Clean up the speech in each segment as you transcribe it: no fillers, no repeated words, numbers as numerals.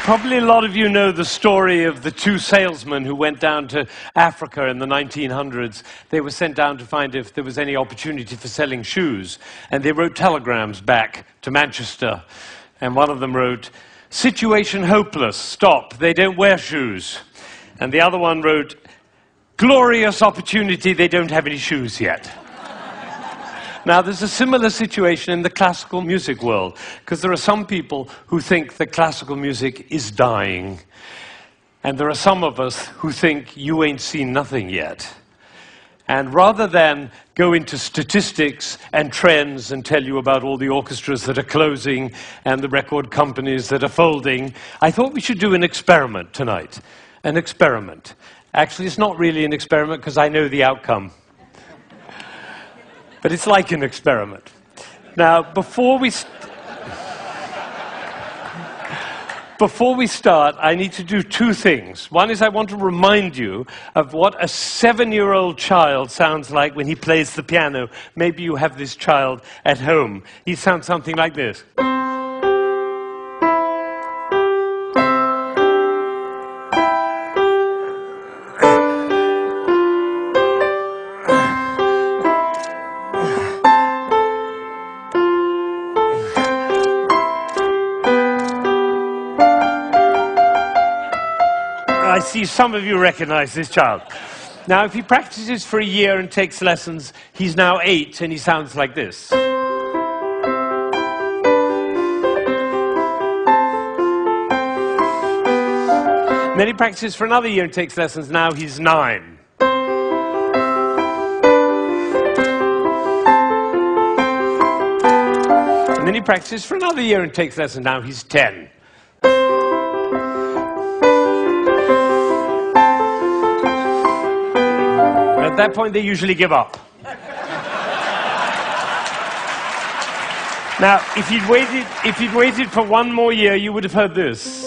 Probably a lot of you know the story of the two salesmen who went down to Africa in the 1900s. They were sent down to find if there was any opportunity for selling shoes. And they wrote telegrams back to Manchester. And one of them wrote, "Situation hopeless, stop, they don't wear shoes." And the other one wrote, "Glorious opportunity, they don't have any shoes yet." Now, there's a similar situation in the classical music world, because there are some people who think that classical music is dying, and there are some of us who think you ain't seen nothing yet. And rather than go into statistics and trends and tell you about all the orchestras that are closing and the record companies that are folding, I thought we should do an experiment tonight. An experiment. Actually, it's not really an experiment because I know the outcome. But it's like an experiment. Now, before we start, I need to do two things. One is I want to remind you of what a 7-year-old child sounds like when he plays the piano. Maybe you have this child at home. He sounds something like this. I see some of you recognize this child. Now, if he practices for a year and takes lessons, he's now 8 and he sounds like this. And then he practices for another year and takes lessons, now he's 9. And then he practices for another year and takes lessons, now he's 10. At that point, they usually give up. Now, if you'd waited for one more year, you would have heard this.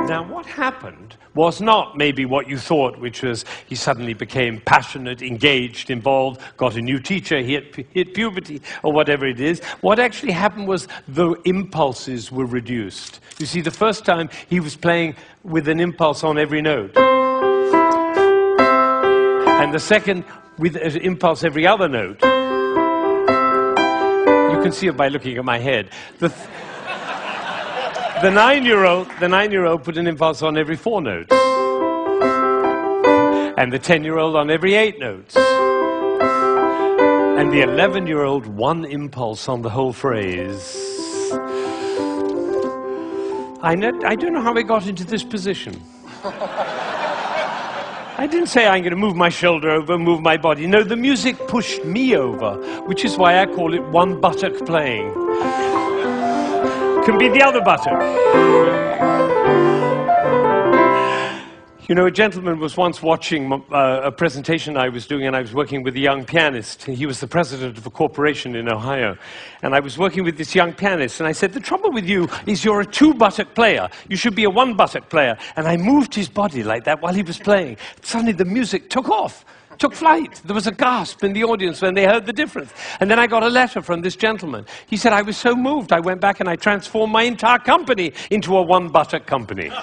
Now, what happened was not maybe what you thought, which was he suddenly became passionate, engaged, involved, got a new teacher, he hit puberty, or whatever it is. What actually happened was the impulses were reduced. You see, the first time he was playing with an impulse on every note. And the second, with an impulse every other note. You can see it by looking at my head. The 9-year-old put an impulse on every 4 notes. And the 10-year-old on every 8 notes. And the 11-year-old, one impulse on the whole phrase. I don't know how I got into this position. I didn't say I'm going to move my shoulder over, move my body. No, the music pushed me over, which is why I call it one buttock playing. Can be the other buttock. You know, a gentleman was once watching a presentation I was doing, and I was working with a young pianist. He was the president of a corporation in Ohio. And I was working with this young pianist, and I said, the trouble with you is you're a 2-buttock player. You should be a 1-buttock player. And I moved his body like that while he was playing. Suddenly the music took off. Took flight. There was a gasp in the audience when they heard the difference. And then I got a letter from this gentleman. He said, I was so moved, I went back and I transformed my entire company into a 1-buttock company.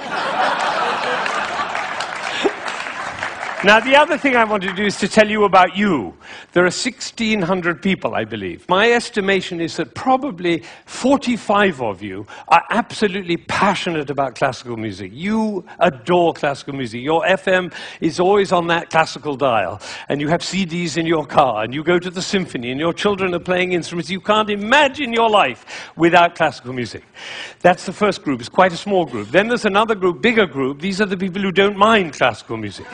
Now, the other thing I want to do is to tell you about you. There are 1,600 people, I believe. My estimation is that probably 45 of you are absolutely passionate about classical music. You adore classical music. Your FM is always on that classical dial. And you have CDs in your car. And you go to the symphony. And your children are playing instruments. You can't imagine your life without classical music. That's the first group. It's quite a small group. Then there's another group, bigger group. These are the people who don't mind classical music.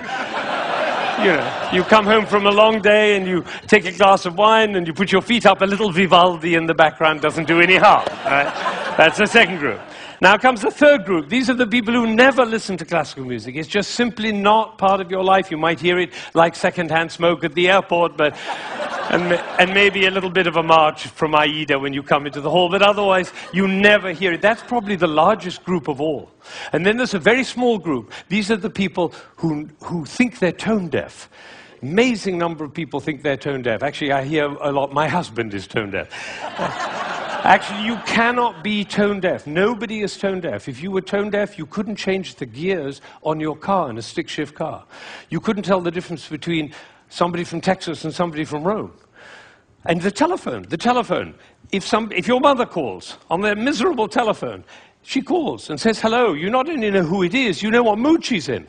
You know, you come home from a long day and you take a glass of wine and you put your feet up, a little Vivaldi in the background doesn't do any harm. Right? That's the second group. Now comes the third group. These are the people who never listen to classical music. It's just simply not part of your life. You might hear it like secondhand smoke at the airport, but and maybe a little bit of a march from Aida when you come into the hall, but otherwise you never hear it. That's probably the largest group of all. And then there's a very small group. These are the people who think they're tone deaf. Amazing number of people think they're tone deaf. Actually, I hear a lot, my husband is tone deaf. Actually, you cannot be tone deaf. Nobody is tone deaf. If you were tone deaf, you couldn't change the gears on your car, in a stick-shift car. You couldn't tell the difference between somebody from Texas and somebody from Rome. And the telephone. If your mother calls on their miserable telephone, she calls and says hello. You not only know who it is, you know what mood she's in.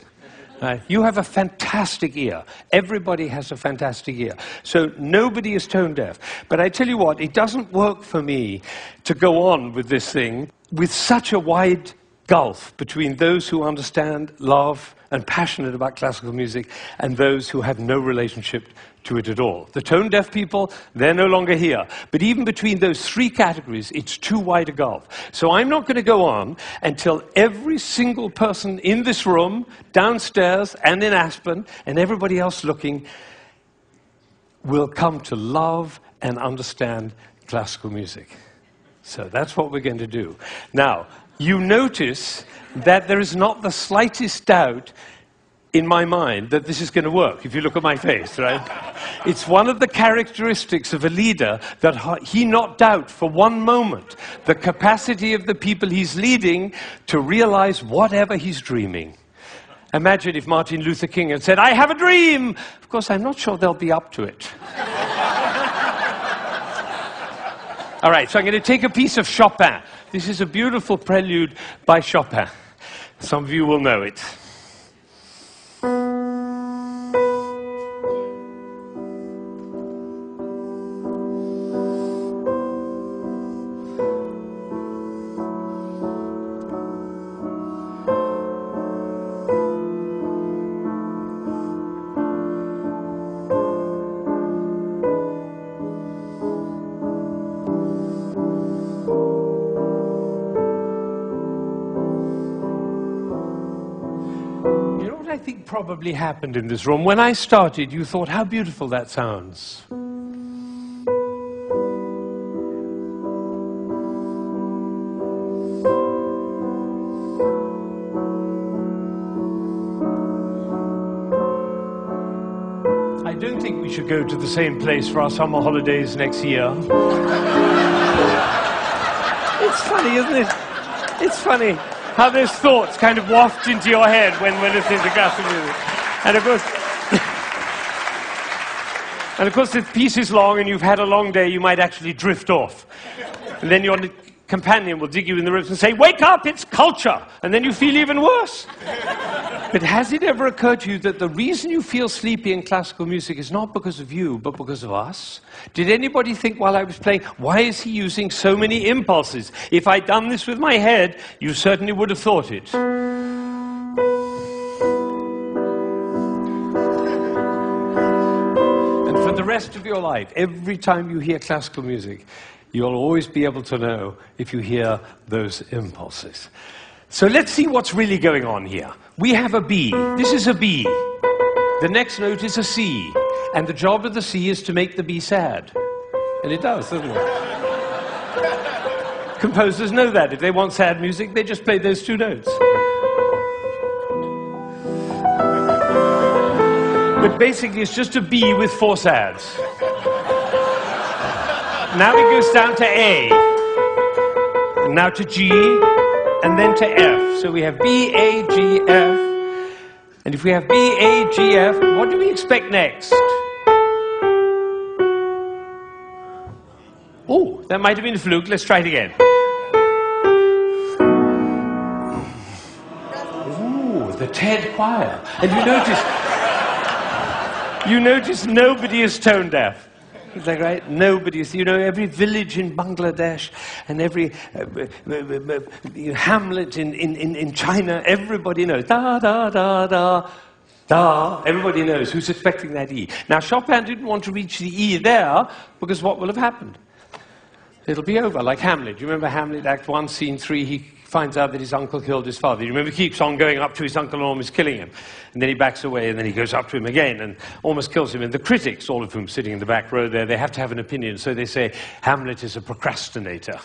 You have a fantastic ear. Everybody has a fantastic ear. So nobody is tone deaf. But I tell you what, it doesn't work for me to go on with this thing with such a wide gulf between those who understand, love, and passionate about classical music and those who have no relationship to it at all. The tone-deaf people, they're no longer here. But even between those three categories, it's too wide a gulf. So I'm not going to go on until every single person in this room, downstairs and in Aspen, and everybody else looking, will come to love and understand classical music. So that's what we're going to do. Now, you notice that there is not the slightest doubt in my mind that this is going to work, if you look at my face, right? It's one of the characteristics of a leader that he not doubt for one moment the capacity of the people he's leading to realize whatever he's dreaming. Imagine if Martin Luther King had said, "I have a dream!" Of course, I'm not sure they'll be up to it. All right, so I'm going to take a piece of Chopin. This is a beautiful prelude by Chopin. Some of you will know it. I think probably happened in this room. When I started, you thought, how beautiful that sounds. I don't think we should go to the same place for our summer holidays next year. It's funny, isn't it? It's funny how those thoughts kind of waft into your head when we're listening to classical music. And of course, the piece is long and you've had a long day, you might actually drift off. And then your companion will dig you in the ribs and say, "Wake up, it's culture!" And then you feel even worse. But has it ever occurred to you that the reason you feel sleepy in classical music is not because of you, but because of us? Did anybody think while I was playing, why is he using so many impulses? If I'd done this with my head, you certainly would have thought it. And for the rest of your life, every time you hear classical music, you'll always be able to know if you hear those impulses. So let's see what's really going on here. We have a B. This is a B. The next note is a C. And the job of the C is to make the B sad. And it does, doesn't it? Composers know that. If they want sad music, they just play those two notes. But basically, it's just a B with four sads. Now it goes down to A. And now to G. And then to F. So we have B, A, G, F. And if we have B, A, G, F, what do we expect next? Oh, that might have been a fluke. Let's try it again. Ooh, the TED choir. And you notice nobody is tone deaf. Is that right? Nobody is. You know, every village in Bangladesh and every hamlet in China, everybody knows. Da, da, da, da, da. Everybody knows who's expecting that E. Now, Chopin didn't want to reach the E there because what will have happened? It'll be over, like Hamlet. Do you remember Hamlet, Act 1, Scene 3? He finds out that his uncle killed his father. You remember he keeps on going up to his uncle and almost killing him. And then he backs away, and then he goes up to him again and almost kills him. And the critics, all of whom sitting in the back row there, they have to have an opinion. So they say, Hamlet is a procrastinator.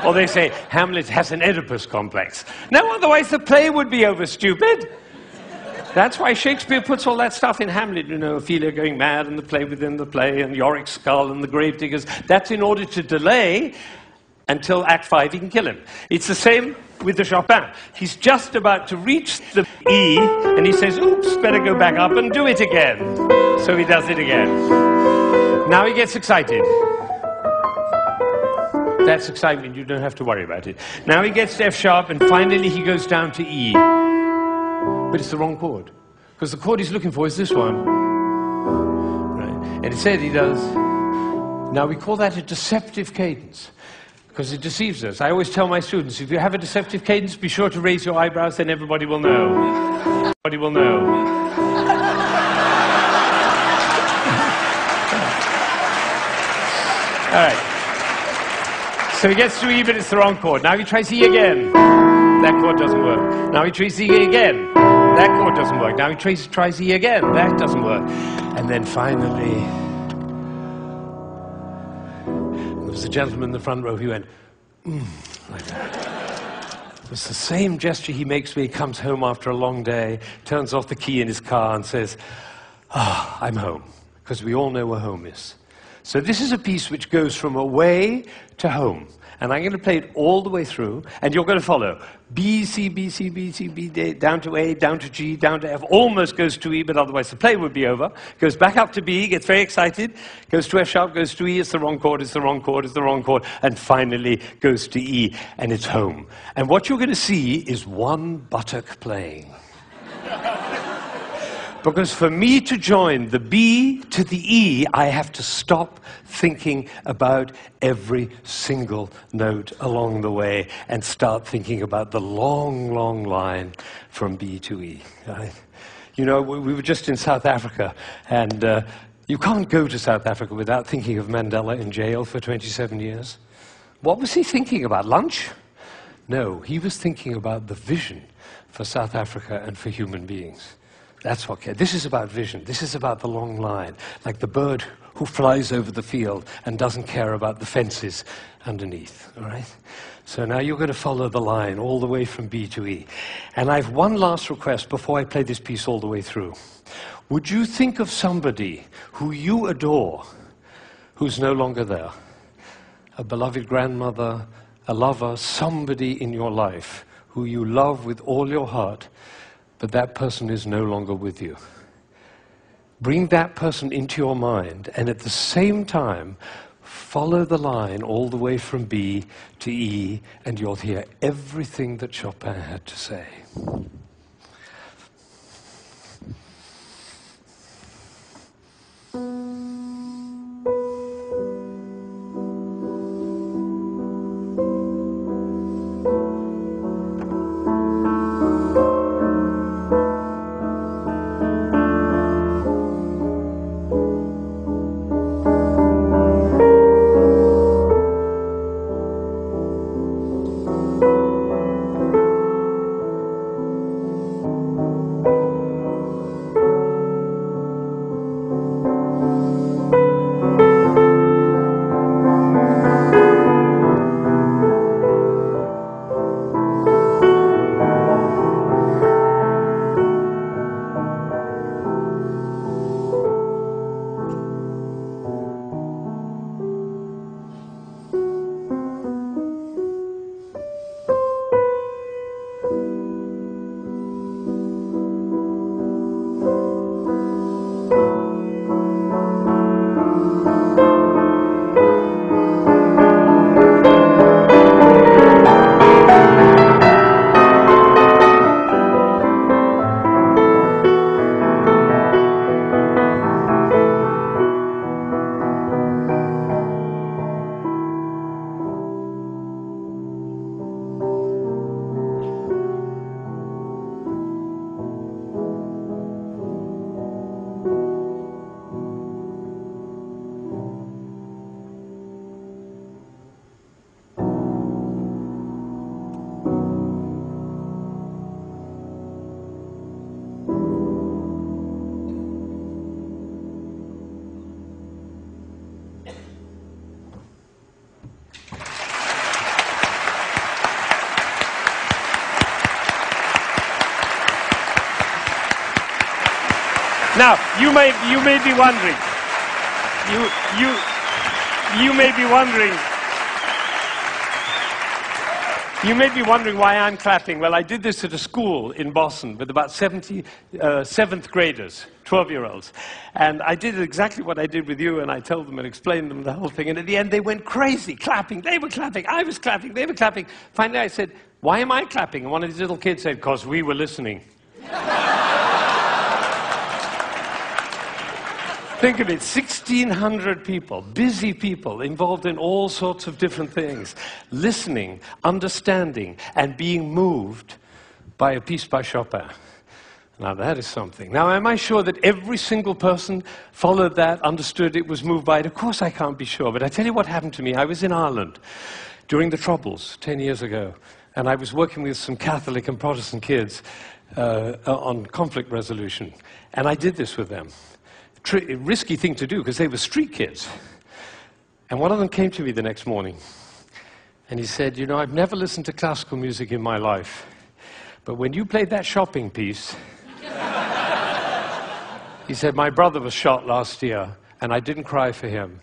Or they say, Hamlet has an Oedipus complex. No, otherwise the play would be over, stupid. That's why Shakespeare puts all that stuff in Hamlet, you know, Ophelia going mad and the play within the play and Yorick's skull and the gravediggers. That's in order to delay until Act 5 he can kill him. It's the same with the Chopin. He's just about to reach the E and he says, oops, better go back up and do it again. So he does it again. Now he gets excited. That's excitement, you don't have to worry about it. Now he gets to F sharp and finally he goes down to E. But it's the wrong chord. Because the chord he's looking for is this one. Right. And instead he does. Now we call that a deceptive cadence. Because it deceives us. I always tell my students, if you have a deceptive cadence, be sure to raise your eyebrows, then everybody will know. Everybody will know. All right. So he gets to E, but it's the wrong chord. Now he tries E again. That chord doesn't work. Now he tries E again. That chord doesn't work. Now he tries E again. That doesn't work. And then finally, there was a gentleman in the front row who went, like that. It was the same gesture he makes when he comes home after a long day, turns off the key in his car and says, I'm home. Because we all know where home is. So this is a piece which goes from away to home. And I'm going to play it all the way through, and you're going to follow. B, C, B, C, B, C, B, D, down to A, down to G, down to F, almost goes to E, but otherwise the play would be over. Goes back up to B, gets very excited, goes to F sharp, goes to E, it's the wrong chord, it's the wrong chord, it's the wrong chord, and finally goes to E, and it's home. And what you're going to see is one buttock playing. Because for me to join the B to the E, I have to stop thinking about every single note along the way and start thinking about the long, long line from B to E. Right? You know, we were just in South Africa, and you can't go to South Africa without thinking of Mandela in jail for 27 years. What was he thinking about? Lunch? No, he was thinking about the vision for South Africa and for human beings. That's what this is about vision. This is about the long line, like the bird who flies over the field and doesn't care about the fences underneath, all right? So now you're going to follow the line all the way from B to E. And I have one last request before I play this piece all the way through. Would you think of somebody who you adore who's no longer there? A beloved grandmother, a lover, somebody in your life who you love with all your heart, but that person is no longer with you. Bring that person into your mind, and at the same time, follow the line all the way from B to E, and you'll hear everything that Chopin had to say. Now, you may be wondering. You may be wondering. You may be wondering why I'm clapping. Well, I did this at a school in Boston with about 70 seventh graders, 12-year-olds. And I did exactly what I did with you, and I told them and explained them the whole thing. And at the end, they went crazy, clapping. They were clapping. I was clapping. They were clapping. Finally, I said, "Why am I clapping?" And one of these little kids said, "Because we were listening." Think of it, 1,600 people, busy people, involved in all sorts of different things, listening, understanding, and being moved by a piece by Chopin. Now that is something. Now, am I sure that every single person followed that, understood it, was moved by it? Of course I can't be sure, but I tell you what happened to me. I was in Ireland during the Troubles 10 years ago, and I was working with some Catholic and Protestant kids on conflict resolution, and I did this with them. Risky thing to do, because they were street kids. And one of them came to me the next morning, and he said, "You know, I've never listened to classical music in my life, but when you played that shopping piece," he said, "my brother was shot last year, and I didn't cry for him.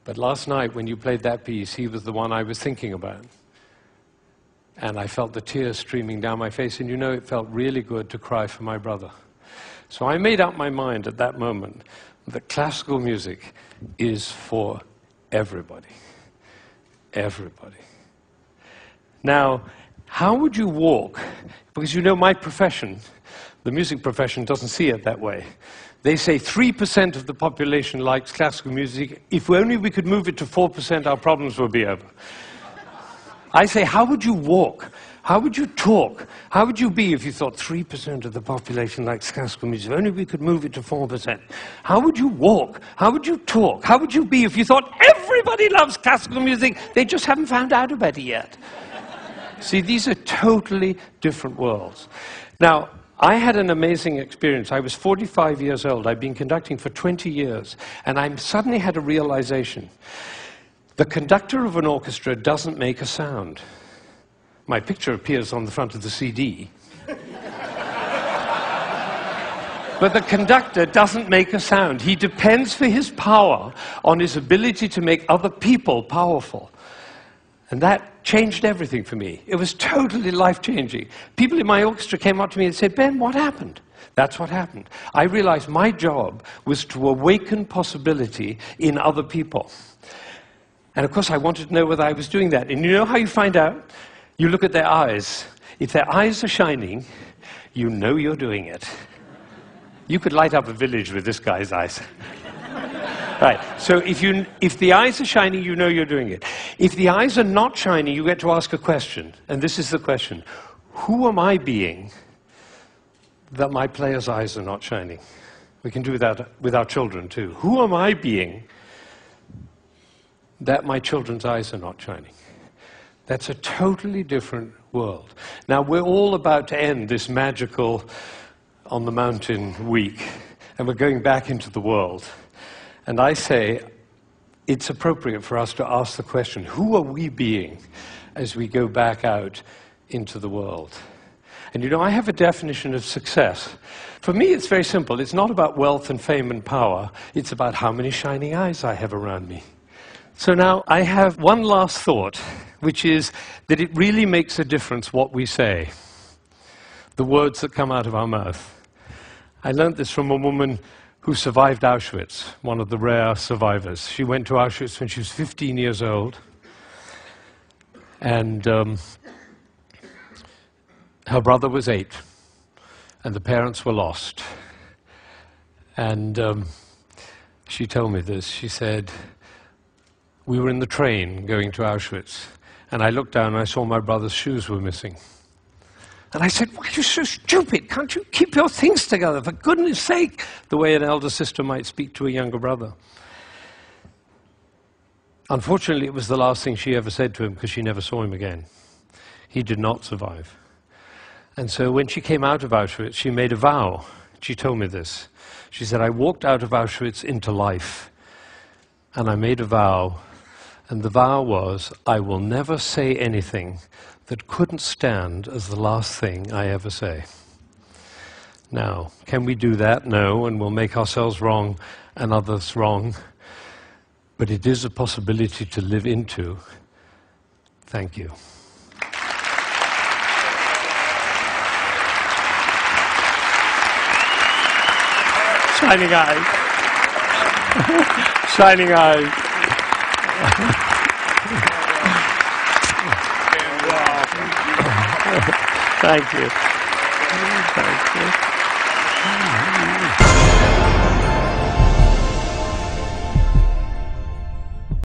But last night, when you played that piece, he was the one I was thinking about. And I felt the tears streaming down my face, and you know, it felt really good to cry for my brother." So I made up my mind at that moment that classical music is for everybody. Everybody. Now, how would you walk? Because you know my profession, the music profession, doesn't see it that way. They say 3% of the population likes classical music. If only we could move it to 4%, our problems would be over. I say, how would you walk? How would you talk? How would you be if you thought 3% of the population likes classical music? If only we could move it to 4%. How would you walk? How would you talk? How would you be if you thought everybody loves classical music? They just haven't found out about it yet. See, these are totally different worlds. Now, I had an amazing experience. I was 45 years old. I'd been conducting for 20 years, and I suddenly had a realization. The conductor of an orchestra doesn't make a sound. My picture appears on the front of the CD. But the conductor doesn't make a sound. He depends for his power on his ability to make other people powerful. And that changed everything for me. It was totally life-changing. People in my orchestra came up to me and said, "Ben, what happened?" That's what happened. I realized my job was to awaken possibility in other people. And of course, I wanted to know whether I was doing that. And you know how you find out? You look at their eyes. If their eyes are shining, you know you're doing it. You could light up a village with this guy's eyes. Right, so if the eyes are shining, you know you're doing it. If the eyes are not shining, you get to ask a question. And this is the question. Who am I being that my player's eyes are not shining? We can do that with our children too. Who am I being that my children's eyes are not shining? That's a totally different world. Now, we're all about to end this magical on the mountain week, and we're going back into the world. And I say it's appropriate for us to ask the question, who are we being as we go back out into the world? And you know, I have a definition of success. For me, it's very simple. It's not about wealth and fame and power. It's about how many shining eyes I have around me. So now I have one last thought, which is that it really makes a difference what we say, the words that come out of our mouth. I learned this from a woman who survived Auschwitz, one of the rare survivors. She went to Auschwitz when she was 15 years old, and her brother was 8, and the parents were lost. And she told me this. She said, "We were in the train going to Auschwitz, and I looked down and I saw my brother's shoes were missing. And I said, 'Why are you so stupid? Can't you keep your things together, for goodness sake?' The way an elder sister might speak to a younger brother. Unfortunately, it was the last thing she ever said to him, because she never saw him again. He did not survive. And so when she came out of Auschwitz, she made a vow. She told me this. She said, 'I walked out of Auschwitz into life, and I made a vow, and the vow was, I will never say anything that couldn't stand as the last thing I ever say.' Now, can we do that? No, and we'll make ourselves wrong and others wrong. But it is a possibility to live into. Thank you. Shining eyes. Shining eyes. Thank you. Thank you.